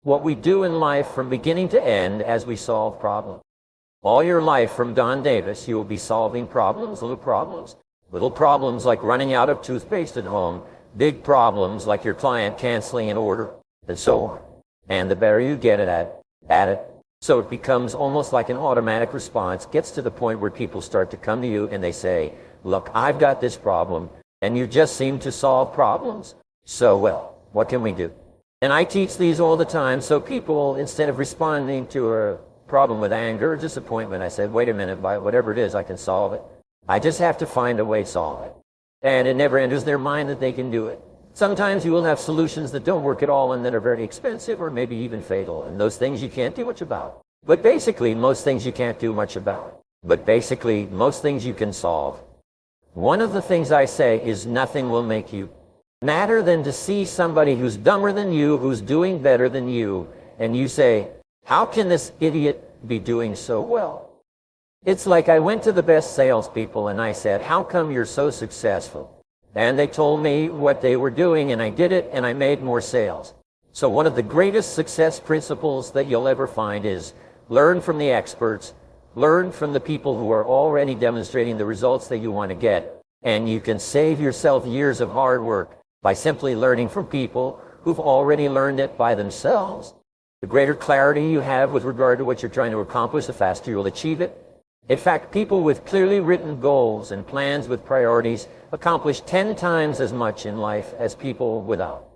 what we do in life from beginning to end as we solve problems. All your life from Don Davis, you will be solving problems. Little problems like running out of toothpaste at home, big problems like your client canceling an order, and so on. And the better you get at it, so it becomes almost like an automatic response, gets to the point where people start to come to you and they say, look, I've got this problem, and you just seem to solve problems so well. What can we do? And I teach these all the time, so people, instead of responding to a problem with anger or disappointment, I said, wait a minute, whatever it is, I can solve it. I just have to find a way to solve it. And it never enters their mind that they can do it. Sometimes you will have solutions that don't work at all and that are very expensive or maybe even fatal. And those things you can't do much about. But basically, most things you can't do much about. But basically, most things you can solve. One of the things I say is nothing will make you madder than to see somebody who's dumber than you, who's doing better than you, and you say, how can this idiot be doing so well? It's like I went to the best salespeople and I said, how come you're so successful? And they told me what they were doing, and I did it, and I made more sales. So one of the greatest success principles that you'll ever find is learn from the experts, learn from the people who are already demonstrating the results that you want to get, and you can save yourself years of hard work by simply learning from people who've already learned it by themselves. The greater clarity you have with regard to what you're trying to accomplish, the faster you'll achieve it. In fact, people with clearly written goals and plans with priorities accomplish 10 times as much in life as people without.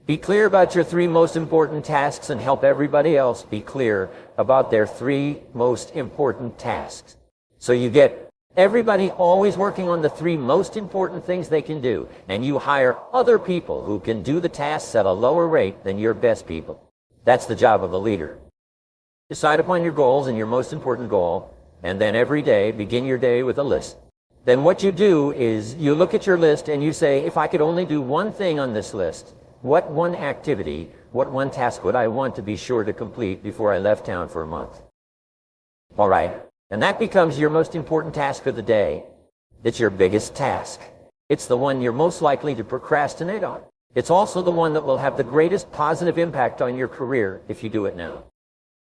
Be clear about your 3 most important tasks and help everybody else be clear about their 3 most important tasks. So you get everybody always working on the 3 most important things they can do, and you hire other people who can do the tasks at a lower rate than your best people. That's the job of a leader. Decide upon your goals and your most important goal, and then every day, begin your day with a list. Then what you do is you look at your list and you say, if I could only do one thing on this list, what one activity, what one task would I want to be sure to complete before I left town for a month? All right. And that becomes your most important task of the day. It's your biggest task. It's the one you're most likely to procrastinate on. It's also the one that will have the greatest positive impact on your career if you do it now.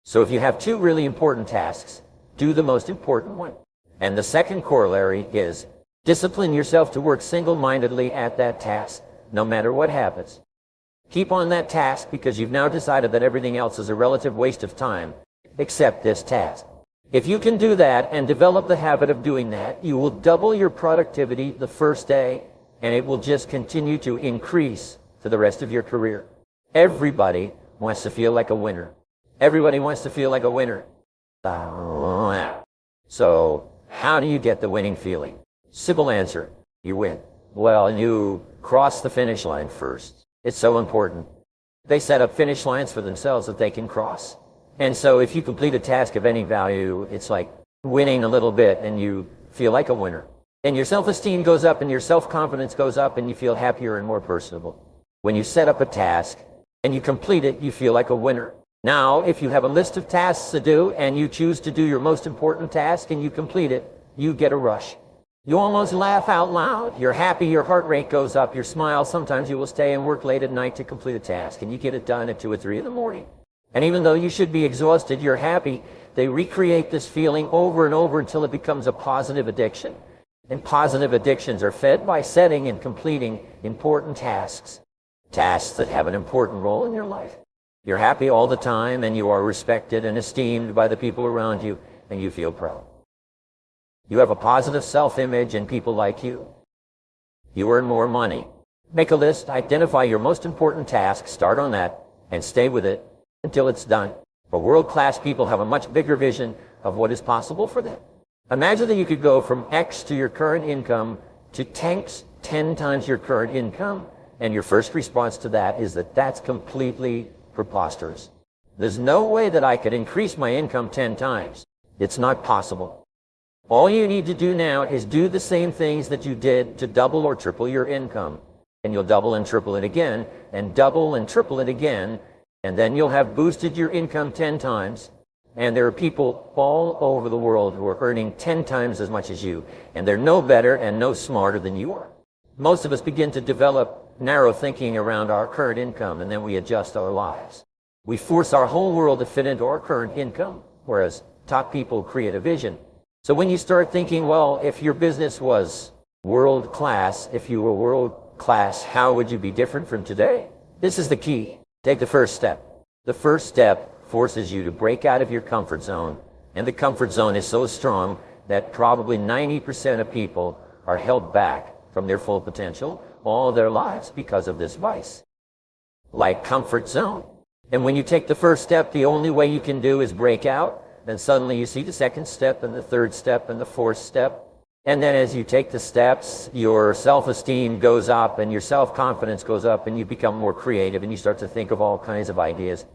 So if you have 2 really important tasks, do the most important one. And the second corollary is discipline yourself to work single-mindedly at that task, no matter what happens. Keep on that task because you've now decided that everything else is a relative waste of time, except this task. If you can do that and develop the habit of doing that, you will double your productivity the first day, and it will just continue to increase for the rest of your career. Everybody wants to feel like a winner. Everybody wants to feel like a winner. So, how do you get the winning feeling? Simple answer, you win. Well, you cross the finish line first. It's so important. They set up finish lines for themselves that they can cross. And so if you complete a task of any value, it's like winning a little bit and you feel like a winner. And your self-esteem goes up and your self-confidence goes up and you feel happier and more personable. When you set up a task and you complete it, you feel like a winner. Now, if you have a list of tasks to do and you choose to do your most important task and you complete it, you get a rush. You almost laugh out loud. You're happy, your heart rate goes up, you smile. Sometimes you will stay and work late at night to complete a task and you get it done at 2 or 3 in the morning. And even though you should be exhausted, you're happy. They recreate this feeling over and over until it becomes a positive addiction. And positive addictions are fed by setting and completing important tasks. Tasks that have an important role in your life. You're happy all the time and you are respected and esteemed by the people around you and you feel proud. You have a positive self-image and people like you. You earn more money. Make a list, identify your most important task, start on that, and stay with it until it's done. But world-class people have a much bigger vision of what is possible for them. Imagine that you could go from X to your current income to 10 times your current income, and your first response to that is that that's completely preposterous. There's no way that I could increase my income 10 times. It's not possible. All you need to do now is do the same things that you did to double or triple your income. And you'll double and triple it again, and double and triple it again, and then you'll have boosted your income 10 times. And there are people all over the world who are earning 10 times as much as you, and they're no better and no smarter than you are. Most of us begin to develop narrow thinking around our current income, and then we adjust our lives. We force our whole world to fit into our current income, whereas top people create a vision. So when you start thinking, well, if your business was world class, if you were world class, how would you be different from today? This is the key. Take the first step. The first step forces you to break out of your comfort zone. And the comfort zone is so strong that probably 90% of people are held back from their full potential all their lives because of this vice. Like comfort zone. And when you take the first step, the only way you can do is break out. Then suddenly you see the second step and the third step and the fourth step. And then as you take the steps, your self-esteem goes up and your self-confidence goes up and you become more creative and you start to think of all kinds of ideas.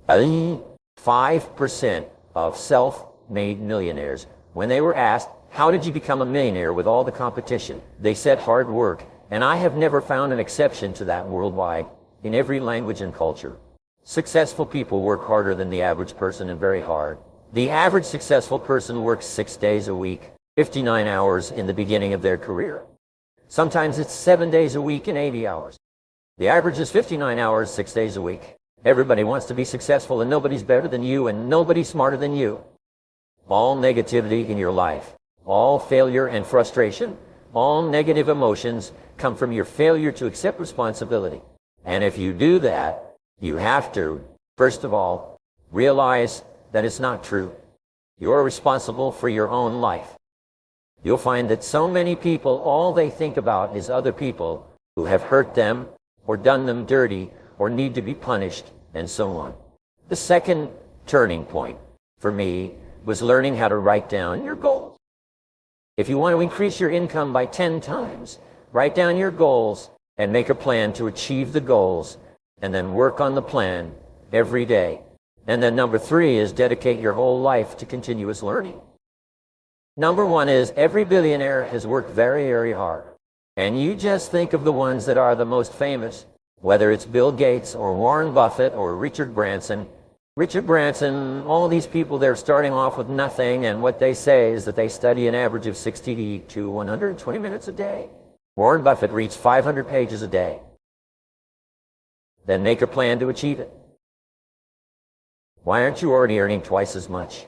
5% of self-made millionaires, when they were asked, how did you become a millionaire with all the competition? They said hard work. And I have never found an exception to that worldwide in every language and culture. Successful people work harder than the average person and very hard. The average successful person works 6 days a week, 59 hours in the beginning of their career. Sometimes it's 7 days a week and 80 hours. The average is 59 hours, 6 days a week. Everybody wants to be successful and nobody's better than you and nobody's smarter than you. All negativity in your life, all failure and frustration, all negative emotions come from your failure to accept responsibility. And if you do that, you have to, first of all, realize that it's not true. You're responsible for your own life. You'll find that so many people, all they think about is other people who have hurt them or done them dirty or need to be punished and so on. The second turning point for me was learning how to write down your goals. If you want to increase your income by 10 times, write down your goals and make a plan to achieve the goals and then work on the plan every day. And then number 3 is dedicate your whole life to continuous learning. Number 1 is every billionaire has worked very, very hard. And you just think of the ones that are the most famous, whether it's Bill Gates or Warren Buffett or Richard Branson. Richard Branson, all these people, they're starting off with nothing, and what they say is that they study an average of 60 to 120 minutes a day. Warren Buffett reads 500 pages a day. Then make a plan to achieve it. Why aren't you already earning twice as much?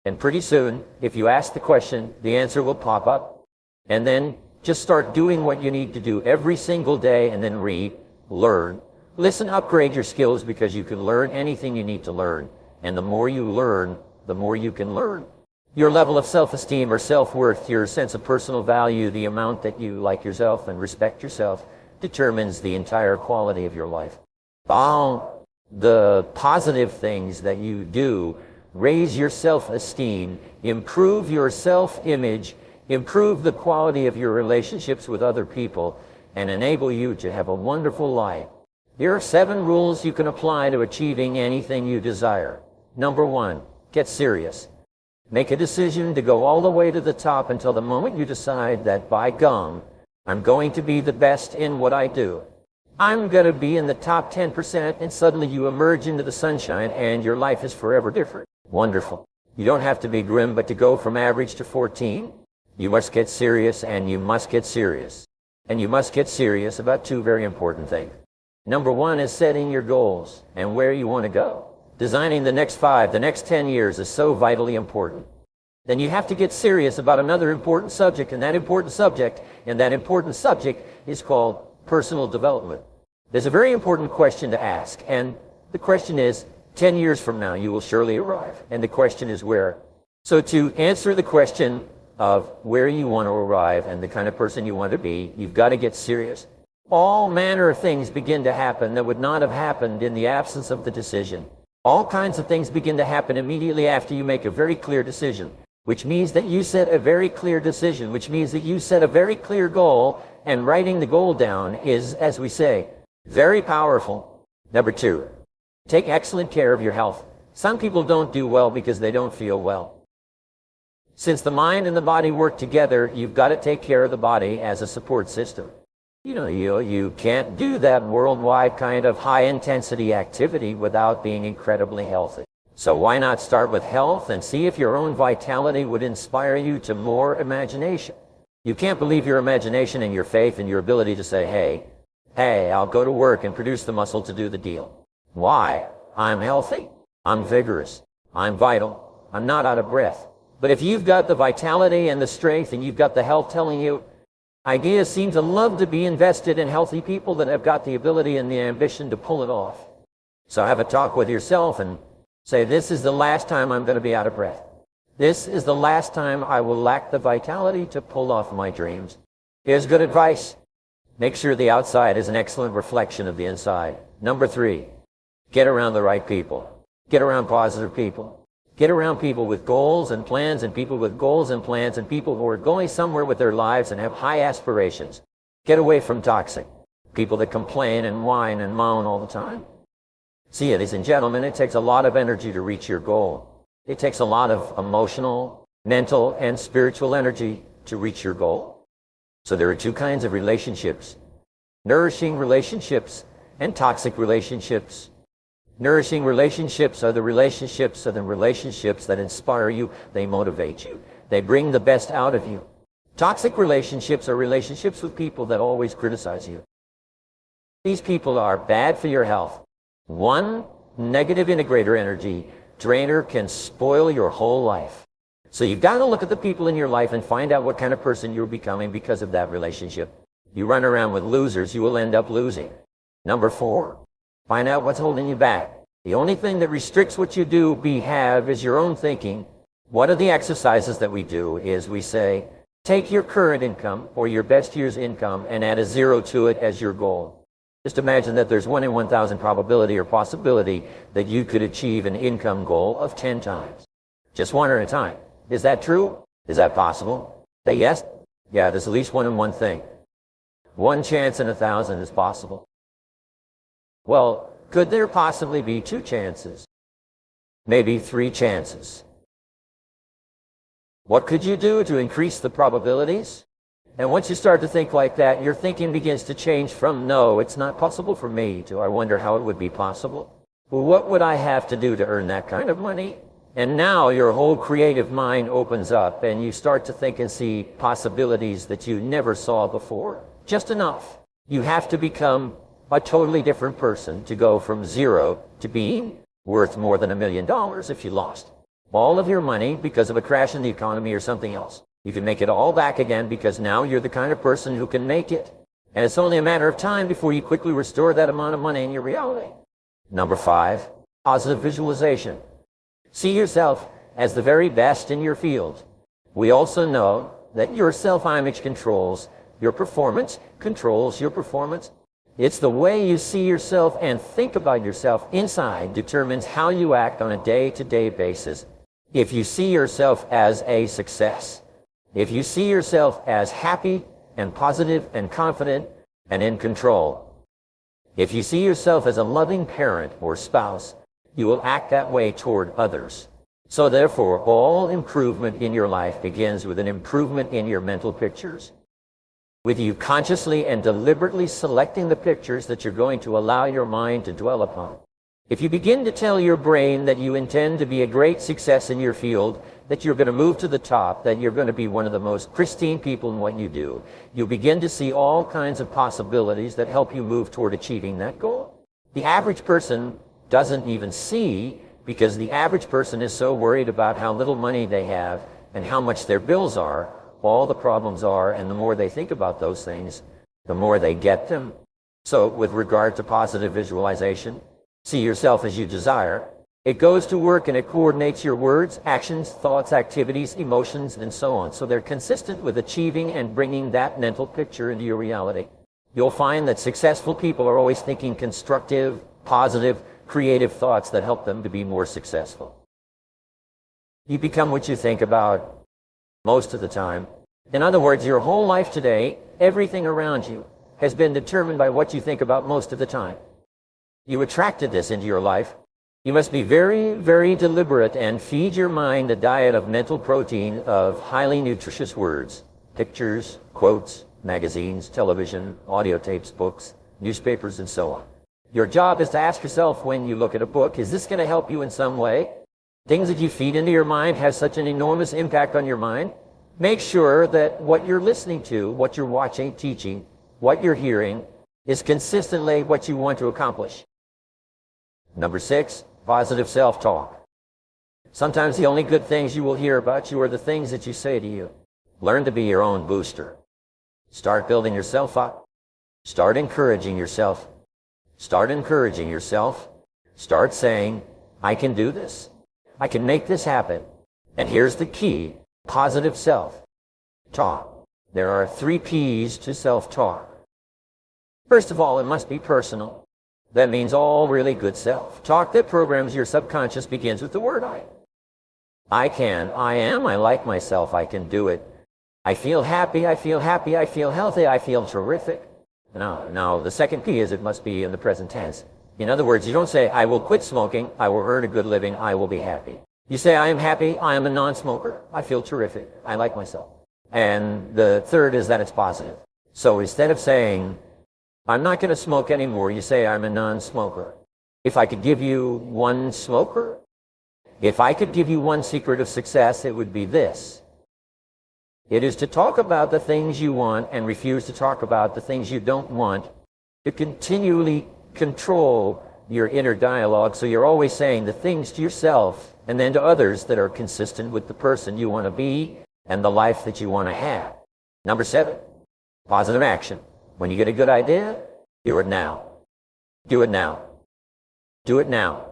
And pretty soon, if you ask the question, the answer will pop up. And then just start doing what you need to do every single day and then read, learn, listen, upgrade your skills because you can learn anything you need to learn. And the more you learn, the more you can learn. Your level of self-esteem or self-worth, your sense of personal value, the amount that you like yourself and respect yourself determines the entire quality of your life. All the positive things that you do raise your self-esteem, improve your self-image, improve the quality of your relationships with other people, and enable you to have a wonderful life. Here are 7 rules you can apply to achieving anything you desire. Number 1, get serious. Make a decision to go all the way to the top until the moment you decide that, by gum, I'm going to be the best in what I do. I'm going to be in the top 10%, and suddenly you emerge into the sunshine and your life is forever different. Wonderful. You don't have to be grim, but to go from average to 14, you must get serious, and you must get serious. And you must get serious about 2 very important things. Number 1 is setting your goals and where you want to go. Designing the next 5, the next 10 years is so vitally important. Then you have to get serious about another important subject, and that important subject is called personal development. There's a very important question to ask, and the question is, 10 years from now, you will surely arrive. And the question is where. So to answer the question of where you want to arrive and the kind of person you want to be, you've got to get serious. All manner of things begin to happen that would not have happened in the absence of the decision. All kinds of things begin to happen immediately after you make a very clear decision, which means that you set a very clear decision, which means that you set a very clear goal, and writing the goal down is, as we say, very powerful. Number 2, take excellent care of your health. Some people don't do well because they don't feel well. Since the mind and the body work together, you've got to take care of the body as a support system. You can't do that worldwide kind of high-intensity activity without being incredibly healthy. So why not start with health and see if your own vitality would inspire you to more imagination? You can't believe your imagination and your faith and your ability to say, hey, I'll go to work and produce the muscle to do the deal. Why? I'm healthy. I'm vigorous. I'm vital. I'm not out of breath. But if you've got the vitality and the strength and you've got the health telling you, ideas seem to love to be invested in healthy people that have got the ability and the ambition to pull it off. So have a talk with yourself and say, this is the last time I'm going to be out of breath. This is the last time I will lack the vitality to pull off my dreams. Here's good advice. Make sure the outside is an excellent reflection of the inside. Number 3, get around the right people. Get around positive people. Get around people with goals and plans, and people with goals and plans, and people who are going somewhere with their lives and have high aspirations. Get away from toxic people that complain and whine and moan all the time. See, ladies and gentlemen, it takes a lot of energy to reach your goal. It takes a lot of emotional, mental, and spiritual energy to reach your goal. So there are 2 kinds of relationships: nourishing relationships and toxic relationships. Nourishing relationships are the relationships that inspire you, they motivate you, they bring the best out of you. Toxic relationships are relationships with people that always criticize you. These people are bad for your health. One negative integrator energy drainer can spoil your whole life. So you've got to look at the people in your life and find out what kind of person you're becoming because of that relationship. You run around with losers, you will end up losing. Number 4, find out what's holding you back. The only thing that restricts what you do, have, is your own thinking. One of the exercises that we do is we say, take your current income or your best year's income and add a 0 to it as your goal. Just imagine that there's 1 in 1,000 probability or possibility that you could achieve an income goal of 10 times. Just 1 at a time. Is that true? Is that possible? Say yes? Yeah, there's at least 1 in 1 thing. 1 chance in 1,000 is possible. Well, could there possibly be 2 chances? Maybe 3 chances. What could you do to increase the probabilities? And once you start to think like that, your thinking begins to change from, no, it's not possible for me, to I wonder how it would be possible. Well, what would I have to do to earn that kind of money? And now your whole creative mind opens up and you start to think and see possibilities that you never saw before. Just enough. You have to become a totally different person to go from 0 to being worth more than $1 million if you lost all of your money because of a crash in the economy or something else. You can make it all back again because now you're the kind of person who can make it. And it's only a matter of time before you quickly restore that amount of money in your reality. Number 5, positive visualization. See yourself as the very best in your field. We also know that your self-image controls your performance, It's the way you see yourself and think about yourself inside determines how you act on a day-to-day basis. If you see yourself as a success, if you see yourself as happy and positive and confident and in control, if you see yourself as a loving parent or spouse, you will act that way toward others. So therefore, all improvement in your life begins with an improvement in your mental pictures, with you consciously and deliberately selecting the pictures that you're going to allow your mind to dwell upon. If you begin to tell your brain that you intend to be a great success in your field, that you're going to move to the top, that you're going to be one of the most pristine people in what you do, you'll begin to see all kinds of possibilities that help you move toward achieving that goal. The average person doesn't even see, because the average person is so worried about how little money they have and how much their bills are, all the problems are, and the more they think about those things, the more they get them. So with regard to positive visualization, see yourself as you desire. It goes to work and it coordinates your words, actions, thoughts, activities, emotions, and so on. So they're consistent with achieving and bringing that mental picture into your reality. You'll find that successful people are always thinking constructive, positive, creative thoughts that help them to be more successful. You become what you think about most of the time. In other words, your whole life today, everything around you has been determined by what you think about most of the time. You attracted this into your life. You must be very, very deliberate and feed your mind a diet of mental protein of highly nutritious words, pictures, quotes, magazines, television, audio tapes, books, newspapers, and so on. Your job is to ask yourself when you look at a book, is this going to help you in some way? Things that you feed into your mind have such an enormous impact on your mind. Make sure that what you're listening to, what you're watching, teaching, what you're hearing, is consistently what you want to accomplish. Number 6, positive self-talk. Sometimes the only good things you will hear about you are the things that you say to you. Learn to be your own booster. Start building yourself up. Start encouraging yourself. Start encouraging yourself. Start saying, I can do this. I can make this happen. And here's the key, positive self-talk. There are 3 P's to self-talk. First of all, it must be personal. That means all really good self-talk that programs your subconscious begins with the word I. I can, I am, I like myself, I can do it. I feel happy, I feel happy, I feel healthy, I feel terrific. Now, the second P is it must be in the present tense. In other words, you don't say, I will quit smoking, I will earn a good living, I will be happy. You say, I am happy, I am a non-smoker, I feel terrific, I like myself. And the third is that it's positive. So instead of saying, I'm not going to smoke anymore, you say, I'm a non-smoker. If I could give you one smoker, if I could give you one secret of success, it would be this. It is to talk about the things you want and refuse to talk about the things you don't want, to continually control your inner dialogue, so you're always saying the things to yourself and then to others that are consistent with the person you want to be and the life that you want to have. Number 7, positive action. When you get a good idea, do it now. Do it now. Do it now.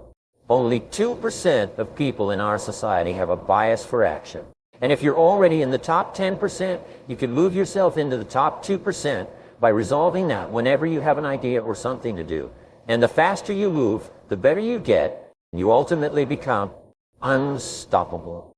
Only 2% of people in our society have a bias for action. And if you're already in the top 10%, you can move yourself into the top 2% by resolving that whenever you have an idea or something to do. And the faster you move, the better you get, and you ultimately become unstoppable.